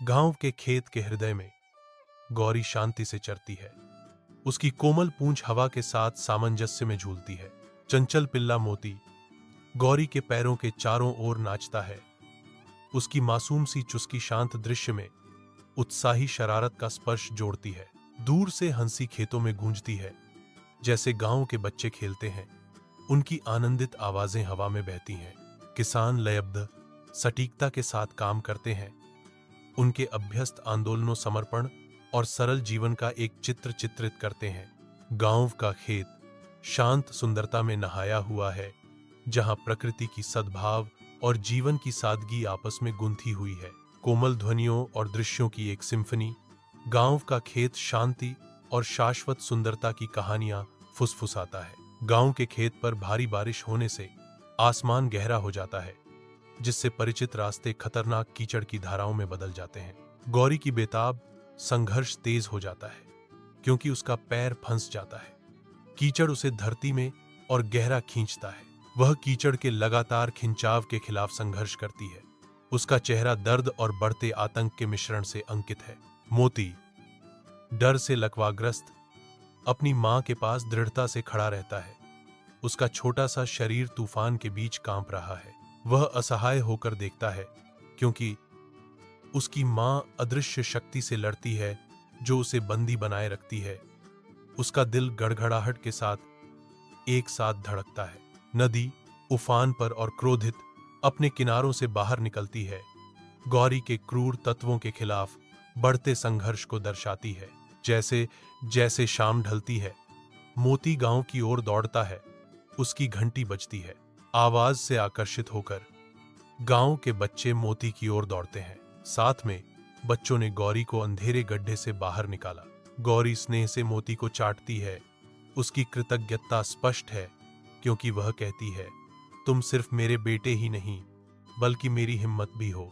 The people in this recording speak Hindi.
गांव के खेत के हृदय में गौरी शांति से चरती है। उसकी कोमल पूंछ हवा के साथ सामंजस्य में झूलती है। चंचल पिल्ला मोती गौरी के पैरों के चारों ओर नाचता है। उसकी मासूम सी चुस्की शांत दृश्य में उत्साही शरारत का स्पर्श जोड़ती है। दूर से हंसी खेतों में गूंजती है, जैसे गांव के बच्चे खेलते हैं। उनकी आनंदित आवाजें हवा में बहती हैं। किसान लयबद्ध सटीकता के साथ काम करते हैं। उनके अभ्यस्त आंदोलनों, समर्पण और सरल जीवन का एक चित्र चित्रित करते हैं। गांव का खेत शांत सुंदरता में नहाया हुआ है, जहां प्रकृति की सद्भाव और जीवन की सादगी आपस में गुंथी हुई है। कोमल ध्वनियों और दृश्यों की एक सिम्फनी। गांव का खेत शांति और शाश्वत सुंदरता की कहानियां फुसफुसाता है। गांव के खेत पर भारी बारिश होने से आसमान गहरा हो जाता है, जिससे परिचित रास्ते खतरनाक कीचड़ की धाराओं में बदल जाते हैं। गौरी की बेताब संघर्ष तेज हो जाता है, क्योंकि उसका पैर फंस जाता है। कीचड़ उसे धरती में और गहरा खींचता है। वह कीचड़ के लगातार खिंचाव के खिलाफ संघर्ष करती है। उसका चेहरा दर्द और बढ़ते आतंक के मिश्रण से अंकित है। मोती डर से लकवाग्रस्त अपनी मां के पास दृढ़ता से खड़ा रहता है। उसका छोटा सा शरीर तूफान के बीच कांप रहा है। वह असहाय होकर देखता है, क्योंकि उसकी मां अदृश्य शक्ति से लड़ती है, जो उसे बंदी बनाए रखती है। उसका दिल गड़गड़ाहट के साथ एक साथ धड़कता है। नदी उफान पर और क्रोधित अपने किनारों से बाहर निकलती है। गौरी के क्रूर तत्वों के खिलाफ बढ़ते संघर्ष को दर्शाती है। जैसे जैसे शाम ढलती है, मोती गांव की ओर दौड़ता है। उसकी घंटी बजती है। आवाज से आकर्षित होकर गांव के बच्चे मोती की ओर दौड़ते हैं। साथ में बच्चों ने गौरी को अंधेरे गड्ढे से बाहर निकाला। गौरी स्नेह से मोती को चाटती है। उसकी कृतज्ञता स्पष्ट है, क्योंकि वह कहती है, तुम सिर्फ मेरे बेटे ही नहीं, बल्कि मेरी हिम्मत भी हो।